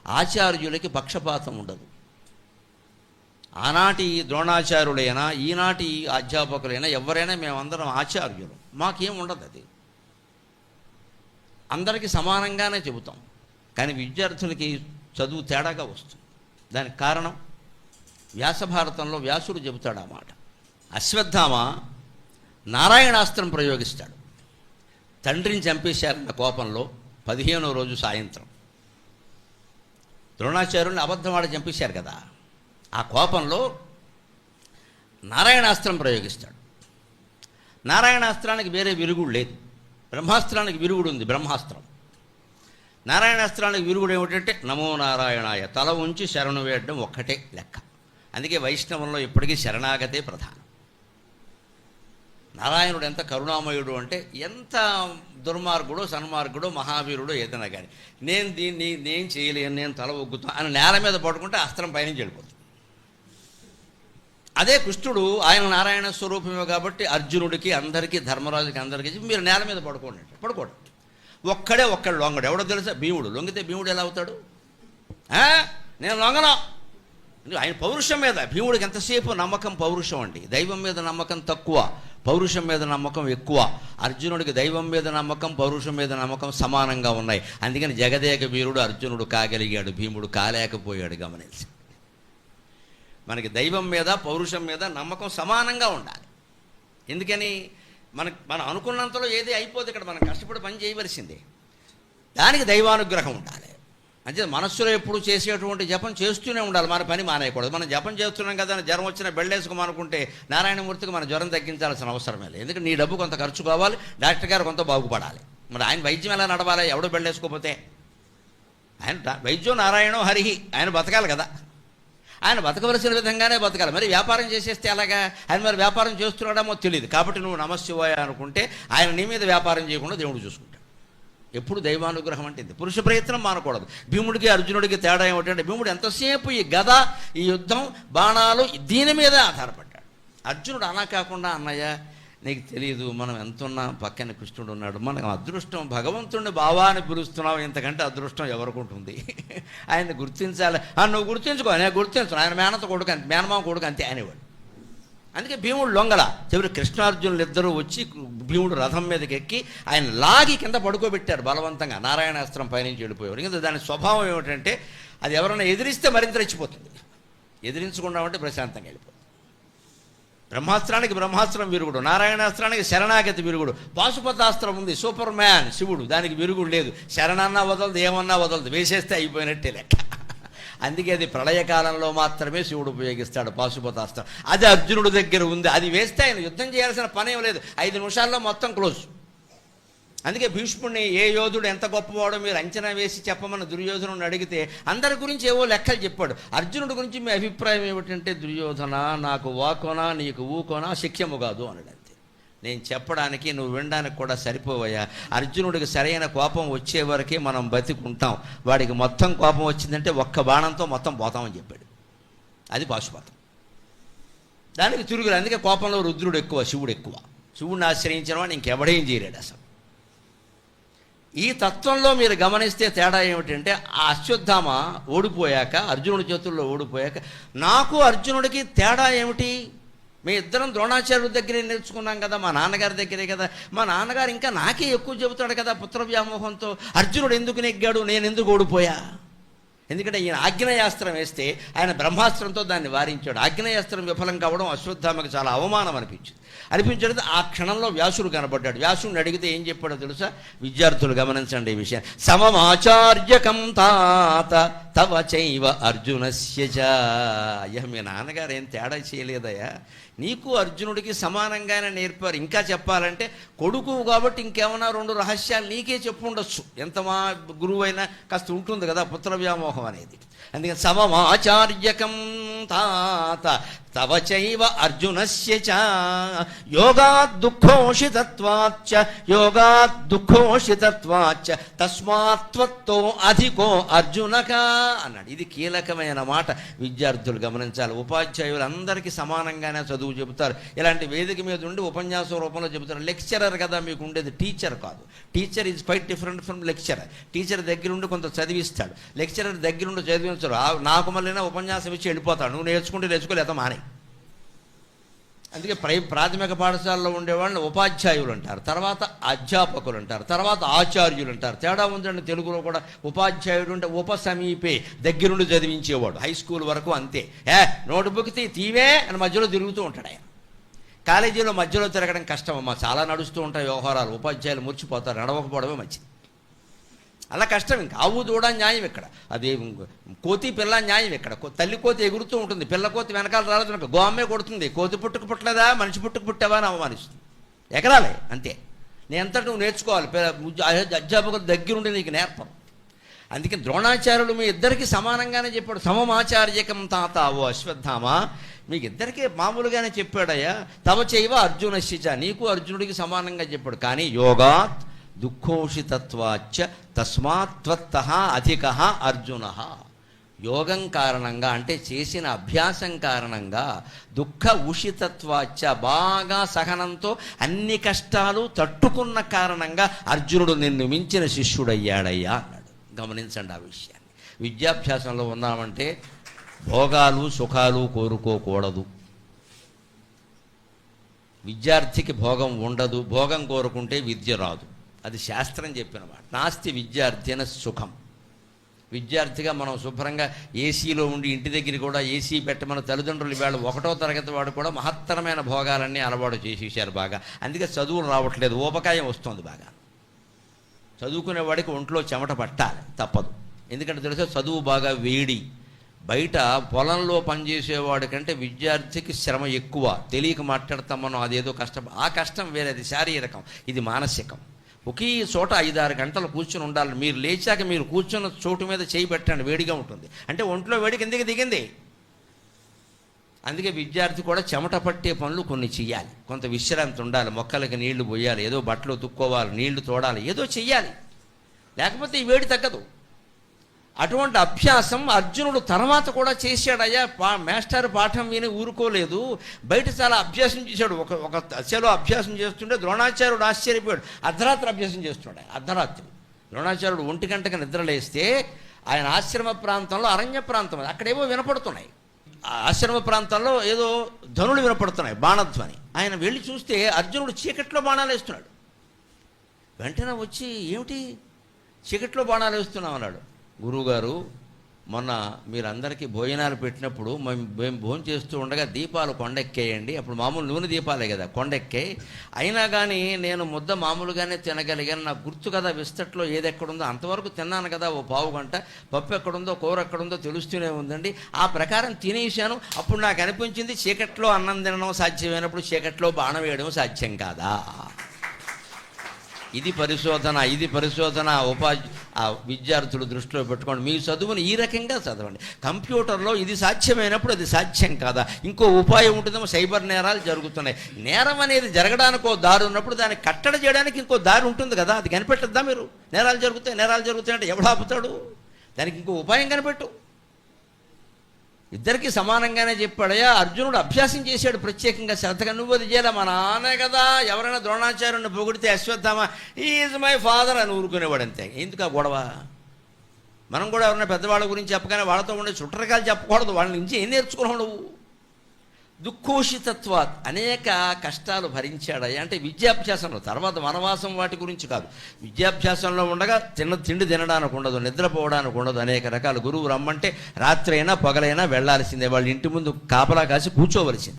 ఆచార్యులకి పక్షపాతం ఉండదు. ఆనాటి ద్రోణాచార్యులైనా ఈనాటి అధ్యాపకులైనా ఎవరైనా మేమందరం ఆచార్యులు, మాకేం ఉండదు. అది అందరికీ సమానంగానే చెబుతాం. కానీ విద్యార్థులకి చదువు తేడాగా వస్తుంది. దానికి కారణం వ్యాసభారతంలో వ్యాసుడు చెబుతాడు ఆ మాట. అశ్వత్థామ నారాయణాస్త్రం ప్రయోగిస్తాడు. తండ్రిని చంపేశారన్న కోపంలో 15వ రోజు సాయంత్రం ద్రోణాచార్యుల్ని అబద్ధమాడి చంపేశారు కదా, ఆ కోపంలో నారాయణాస్త్రం ప్రయోగిస్తాడు. నారాయణాస్త్రానికి వేరే విరుగుడు లేదు. బ్రహ్మాస్త్రానికి విరుగుడు ఉంది, బ్రహ్మాస్త్రం. నారాయణాస్త్రానికి విరుగుడు ఏమిటంటే నమో నారాయణాయ, తల ఉంచి శరణు వేయడం ఒక్కటే లెక్క. అందుకే వైష్ణవంలో ఇప్పటికీ శరణాగతే ప్రధానం. నారాయణుడు ఎంత కరుణామయుడు అంటే, ఎంత దుర్మార్గుడో సన్మార్గుడో మహావీరుడో ఏదైనా కానీ నేను చేయలేను, నేను తల ఒగ్గుతాను అని నేల మీద పడుకుంటే అస్త్రం పైనుంచి వెళ్ళిపోతుంది. అదే కృష్ణుడు, ఆయన నారాయణ స్వరూపమే కాబట్టి అర్జునుడికి అందరికీ ధర్మరాజుకి అందరికీ మీరు నేల మీద పడుకోండి, పడుకోండి. ఒక్కడు లొంగడు. ఎవడో తెలుసా? భీముడు. లొంగితే భీముడు ఎలా అవుతాడు? నేను లొంగను. ఆయన పౌరుషం మీద భీముడికి ఎంతసేపు నమ్మకం పౌరుషం అండి. దైవం మీద నమ్మకం తక్కువ, పౌరుషం మీద నమ్మకం ఎక్కువ. అర్జునుడికి దైవం మీద నమ్మకం, పౌరుషం మీద నమ్మకం సమానంగా ఉన్నాయి. అందుకని జగదేక వీరుడు అర్జునుడు కాగలిగాడు, భీముడు కాలేకపోయాడు. గమనించి, మనకి దైవం మీద పౌరుషం మీద నమ్మకం సమానంగా ఉండాలి. ఎందుకని మనం అనుకున్నంతలో ఏది అయిపోతే ఇక్కడ మనం కష్టపడి పని చేయవలసిందే. దానికి దైవానుగ్రహం ఉండాలి. అంటే మనస్సులో ఎప్పుడు చేసేటువంటి జపం చేస్తూనే ఉండాలి, మన పని మానేయకూడదు. మనం జపం చేస్తున్నాం కదా అని జ్వరం వచ్చిన బెళ్ళేసుకోమనుకుంటే నారాయణమూర్తికి మన జ్వరం తగ్గించాల్సిన అవసరమే లేదు. ఎందుకంటే నీ డబ్బు కొంత ఖర్చు కావాలి, డాక్టర్ గారు కొంత బాగుపడాలి. మరి ఆయన వైద్యం ఎలా నడవాలి? ఎవడో బెళ్ళేసుకోపోతే ఆయన వైద్యం నారాయణో హరిహి, ఆయన బతకాలి కదా, ఆయన బతకవలసిన విధంగానే బతకాలి. మరి వ్యాపారం చేసేస్తే అలాగా? ఆయన మరి వ్యాపారం చేస్తున్నాడేమో తెలియదు. కాబట్టి నువ్వు నమశివాయ అనుకుంటే ఆయన నీ మీద వ్యాపారం చేయకుండా దేవుడు చూసుకుంటాడు. ఎప్పుడు దైవానుగ్రహం అంటే ఇది. పురుష ప్రయత్నం మానకూడదు. భీముడికి అర్జునుడికి తేడా ఏమిటంటే, భీముడు ఎంతసేపు ఈ గద, ఈ యుద్ధం, బాణాలు దీని మీద ఆధారపడ్డాడు. అర్జునుడు అలా కాకుండా, అన్నయ్య నీకు తెలియదు, మనం ఎంతున్నా పక్కన కృష్ణుడు ఉన్నాడు, మనకు అదృష్టం, భగవంతుడిని బావా అని పిలుస్తున్నావు, ఇంతకంటే అదృష్టం ఎవరికి ఉంటుంది? ఆయన్ని గుర్తించాలి. నువ్వు గుర్తించుకో, నేను గుర్తించను, ఆయన మేనత కొడుకు, మేనమామ కొడుకు అంతే అనేవాడు. అందుకే భీముడు లొంగల. చివరి కృష్ణార్జునులు ఇద్దరూ వచ్చి భీముడు రథం మీదకి ఎక్కి ఆయన లాగి కింద పడుకోబెట్టారు బలవంతంగా. నారాయణాస్త్రం పైనుంచి వెళ్ళిపోయారు. ఇంకా దాని స్వభావం ఏమిటంటే, అది ఎవరైనా ఎదిరిస్తే మరింత రెచ్చిపోతుంది, ఎదిరించకుండా ఉంటే ప్రశాంతంగా వెళ్ళిపోతుంది. బ్రహ్మాస్త్రానికి బ్రహ్మాస్త్రం విరుగుడు, నారాయణాస్త్రానికి శరణాగతి విరుగుడు. పాశుపతాస్త్రం ఉంది, సూపర్ మ్యాన్ శివుడు, దానికి విరుగుడు లేదు. శరణన్నా వదలదు, ఏమన్నా వదలదు, వేసేస్తే అయిపోయినట్టే లెక్క. అందుకే అది ప్రళయకాలంలో మాత్రమే శివుడు ఉపయోగిస్తాడు పాశుపతాస్త్రం. అది అర్జునుడి దగ్గర ఉంది, అది వేస్తే ఆయన యుద్ధం చేయాల్సిన పనేం లేదు, 5 నిమిషాల్లో మొత్తం క్లోజ్. అందుకే భీష్ముడిని ఏ యోధుడు ఎంత గొప్పవాడో మీరు అంచనా వేసి చెప్పమని దుర్యోధనుడిని అడిగితే అందరి గురించి ఏవో లెక్కలు చెప్పాడు. అర్జునుడి గురించి మీ అభిప్రాయం ఏమిటంటే, దుర్యోధన నాకు వాకోనా నీకు ఊకోనా శిక్షము కాదు అన్నాడు. అంతే. నేను చెప్పడానికి నువ్వు వినడానికి కూడా సరిపోవయ్యా. అర్జునుడికి సరైన కోపం వచ్చే వరకే మనం బతికుంటాం, వాడికి మొత్తం కోపం వచ్చిందంటే ఒక్క బాణంతో మొత్తం పోతామని చెప్పాడు. అది పాశుపతం. దానికి తిరుగులు. అందుకే కోపంలో రుద్రుడు ఎక్కువ, శివుడు ఎక్కువ. శివుడిని ఆశ్రయించిన వాడు ఇంకెవడేం చేయలేడు అసలు. ఈ తత్వంలో మీరు గమనిస్తే తేడా ఏమిటంటే, ఆ అశ్వత్థామ ఓడిపోయాక, అర్జునుడి చేతుల్లో ఓడిపోయాక, నాకు అర్జునుడికి తేడా ఏమిటి? మీ ఇద్దరం ద్రోణాచార్యుడి దగ్గరే నేర్చుకున్నాం కదా, మా నాన్నగారి దగ్గరే కదా. మా నాన్నగారు ఇంకా నాకే ఎక్కువ చెబుతాడు కదా పుత్ర వ్యామోహంతో. అర్జునుడు ఎందుకు నెగ్గాడు, నేను ఎందుకు ఓడిపోయా? ఎందుకంటే ఈయన ఆగ్నేయాస్త్రం వేస్తే ఆయన బ్రహ్మాస్త్రంతో దాన్ని వారించాడు. ఆగ్నేయాస్త్రం విఫలం కావడం అశ్వత్థామకి చాలా అవమానం అనిపించేది. ఆ క్షణంలో వ్యాసుడు కనబడ్డాడు. వ్యాసుడిని అడిగితే ఏం చెప్పాడో తెలుసా? విద్యార్థులు గమనించండి ఈ విషయం. సమమాచార్యకం తాత తవ చైవ అర్జునస్య చ. అయ్యా, మీ నాన్నగారు ఏం తేడా చేయలేదయ్యా, నీకు అర్జునుడికి సమానంగానే నేర్పారు. ఇంకా చెప్పాలంటే కొడుకు కాబట్టి ఇంకేమన్నా 2 రహస్యాలు నీకే చెప్పు ఉండొచ్చు. ఎంత మా గురువు అయినా కాస్త ఉంటుంది కదా పుత్ర వ్యామోహం అనేది. అందుకని సమమాచార్యకం తాత తవ చైవ అర్జునస్య చ యోగాద్ దుఃఖోషితత్వాచ్చ తస్మాత్ త్వత్తో అధికో అర్జునక అన్నాడు. ఇది కీలకమైన మాట, విద్యార్థులు గమనించాలి. ఉపాధ్యాయులు అందరికీ సమానంగానే చదువు చెబుతారు. ఇలాంటి వేదిక మీద ఉండి ఉపన్యాసం రూపంలో చెబుతారు. లెక్చరర్ కదా మీకు ఉండేది, టీచర్ కాదు. Teacher is quite different from lecturer. Teacher దగ్గరుండి కొంత చదివిస్తాడు, లెక్చరర్ దగ్గరుండి చదివించరు. నాకు మళ్ళీ ఉపన్యాసం ఇచ్చి వెళ్ళిపోతాడు, నువ్వు నేర్చుకుంటే నేర్చుకోలేదా మానే. అందుకే ప్రాథమిక పాఠశాలలో ఉండేవాళ్ళని ఉపాధ్యాయులు అంటారు, తర్వాత అధ్యాపకులు అంటారు, తర్వాత ఆచార్యులు అంటారు. తేడా ఉందండి తెలుగులో కూడా. ఉపాధ్యాయుడు అంటే ఉపసమీపే, దగ్గరుండి చదివించేవాడు. హై స్కూల్ వరకు అంతే. నోట్బుక్ తీవే అని మధ్యలో తిరుగుతూ ఉంటాడు ఆయన. కాలేజీలో మధ్యలో తిరగడం కష్టం అమ్మా, చాలా నడుస్తూ ఉంటాయి వ్యవహారాలు. ఉపాధ్యాయులు మురిచిపోతారు, నడవకపోవడమే మంచిది. అలా కష్టం. ఇంకా ఆవు దూడ న్యాయం ఇక్కడ, అది కోతి పిల్ల న్యాయం ఇక్కడ. తల్లి కోతి ఎగురుతూ ఉంటుంది, పిల్ల కోతి వెనకాల రాలేదు, గోమ్మే కొడుతుంది. కోతి పుట్టుకు పుట్టలేదా, మనిషి పుట్టుకు పుట్టావా అని అవమానిస్తుంది. ఎగరాలే అంతే. నేను ఎంతటి నువ్వు నేర్చుకోవాలి, అధ్యాపకుల దగ్గరుండి నీకు నేర్పం. అందుకే ద్రోణాచార్యులు మీ ఇద్దరికి సమానంగానే చెప్పాడు. సమమాచార్యకం తాత ఓ అశ్వత్థామ, మీకు ఇద్దరికే మామూలుగానే చెప్పాడయ్యా. తవ చైవ అర్జునశ్చ, నీకు అర్జునుడికి సమానంగా చెప్పాడు. కానీ యోగాత్ దుఃఖోషితత్వాచ్చ తస్మాత్ త్వత్తః అధికః అర్జునః. యోగం కారణంగా అంటే చేసిన అభ్యాసం కారణంగా, దుఃఖ ఉషితత్వాచ్చ బాగా సహనంతో అన్ని కష్టాలు తట్టుకున్న కారణంగా అర్జునుడు నిన్ను మించిన శిష్యుడయ్యాడయ్యా అన్నాడు. గమనించండి ఆ విషయాన్ని. విద్యాభ్యాసంలో ఉన్నామంటే భోగాలు సుఖాలు కోరుకోకూడదు. విద్యార్థికి భోగం ఉండదు, భోగం కోరుకుంటే విద్య రాదు. అది శాస్త్రం చెప్పిన మాట. నాస్తి విద్యార్థిన సుఖం. విద్యార్థిగా మనం శుభ్రంగా ఏసీలో ఉండి, ఇంటి దగ్గర కూడా ఏసీ పెట్టమని తల్లిదండ్రులు ఇవాళ 1వ తరగతి వాడు కూడా మహత్తరమైన భోగాలన్నీ అలవాటు చేసేసారు బాగా. అందుకే చదువులు రావట్లేదు, ఊపకాయం వస్తుంది బాగా. చదువుకునేవాడికి ఒంట్లో చెమట పట్టాలి, తప్పదు. ఎందుకంటే తెలుసా, చదువు బాగా వేడి. బయట పొలంలో పనిచేసేవాడి కంటే విద్యార్థికి శ్రమ ఎక్కువ. తెలియక మాట్లాడతాం మనం, అదేదో కష్టం. ఆ కష్టం వేరేది, శారీరకం, ఇది మానసికం. ఒకే చోట 5-6 గంటలు కూర్చొని ఉండాలి. మీరు లేచాక మీరు కూర్చున్న చోటు మీద చేయి పెట్టండి, వేడిగా ఉంటుంది. అంటే ఒంట్లో వేడి కిందకి దిగింది. అందుకే విద్యార్థి కూడా చెమట పట్టే పనులు కొన్ని చెయ్యాలి. కొంత విశ్రాంతి ఉండాలి, మొక్కలకి నీళ్లు పోయాలి, ఏదో బట్టలు తుక్కోవాలి, నీళ్లు తోడాలి, ఏదో చెయ్యాలి. లేకపోతే ఈ వేడి తగ్గదు. అటువంటి అభ్యాసం అర్జునుడు తర్వాత కూడా చేశాడయ్యా. మాస్టర్ పాఠం విని ఊరుకోలేదు, బయట చాలా అభ్యాసం చేశాడు. ఒక దశలో అభ్యాసం చేస్తుంటే ద్రోణాచార్యుడు ఆశ్చర్యపోయాడు. అర్ధరాత్రి అభ్యాసం చేస్తున్నాడు. అర్ధరాత్రి ద్రోణాచార్యుడు 1 గంటకి నిద్రలేస్తే, ఆయన ఆశ్రమ ప్రాంతంలో, అరణ్య ప్రాంతం, అక్కడేవో వినపడుతున్నాయి. ఆశ్రమ ప్రాంతంలో ఏదో ధనులు వినపడుతున్నాయి, బాణధ్వని. ఆయన వెళ్ళి చూస్తే అర్జునుడు చీకట్లో బాణాలు వేస్తున్నాడు. వెంటనే వచ్చి, ఏమిటి చీకట్లో బాణాలు వేస్తున్నావు అన్నాడు. గురువుగారు, మొన్న మీరందరికీ భోజనాలు పెట్టినప్పుడు మేము భోజనం చేస్తూ ఉండగా దీపాలు కొండెక్కేయండి. అప్పుడు మామూలు నూనె దీపాలే కదా, కొండెక్కే. అయినా కానీ నేను ముద్ద మామూలుగానే తినగలిగాను. నాకు గుర్తు కదా విస్తట్లో ఏది ఎక్కడుందో, అంతవరకు తిన్నాను కదా. ఓ పావు గంట పప్పు ఎక్కడుందో కూర ఎక్కడుందో తెలుస్తూనే ఉందండి. ఆ ప్రకారం తినేసాను. అప్పుడు నాకు అనిపించింది, చీకట్లో అన్నం తినడం సాధ్యమైనప్పుడు చీకట్లో బాణం వేయడం సాధ్యం కాదా. ఇది పరిశోధన. విద్యార్థులు దృష్టిలో పెట్టుకోండి. మీ చదువుని ఈ రకంగా చదవండి. కంప్యూటర్లో ఇది సాధ్యమైనప్పుడు అది సాధ్యం కాదా, ఇంకో ఉపాయం ఉంటుందేమో. సైబర్ నేరాలు జరుగుతున్నాయి. నేరం అనేది జరగడానికి ఓ దారి ఉన్నప్పుడు దాన్ని కట్టడి చేయడానికి ఇంకో దారి ఉంటుంది కదా, అది కనిపెట్టద్దా మీరు? నేరాలు జరుగుతాయి అంటే ఎవడు ఆపుతాడు? దానికి ఇంకో ఉపాయం కనిపెట్టు. ఇద్దరికి సమానంగానే చెప్పాడయ్యా. అర్జునుడు అభ్యాసం చేశాడు ప్రత్యేకంగా, శ్రద్ధగా. నువ్వు అది చేయాలి, మా నాన్నే కదా. ఎవరైనా ద్రోణాచార్యుని పొగిడితే అశ్వత్థామ ఈజ్ మై ఫాదర్ అని ఊరుకునేవాడు అంతే. ఎందుకు ఆ గొడవ? మనం కూడా ఎవరైనా పెద్దవాళ్ళ గురించి చెప్పగానే వాళ్ళతో ఉండే చుట్టరకాలు చెప్పకూడదు. వాళ్ళ నుంచి ఏం నేర్చుకున్నావు నువ్వు? దుఃఖోషితత్వాత్, అనేక కష్టాలు భరించాడయ్యా. అంటే విద్యాభ్యాసంలో, తర్వాత వనవాసం వాటి గురించి కాదు, విద్యాభ్యాసంలో ఉండగా తిండి తినడానికి ఉండదు, నిద్రపోవడానికి ఉండదు, అనేక రకాల. గురువు రమ్మంటే రాత్రి అయినా పగలైనా వెళ్లాల్సిందే. వాళ్ళ ఇంటి ముందు కాపలా కాసి కూర్చోవలసింది.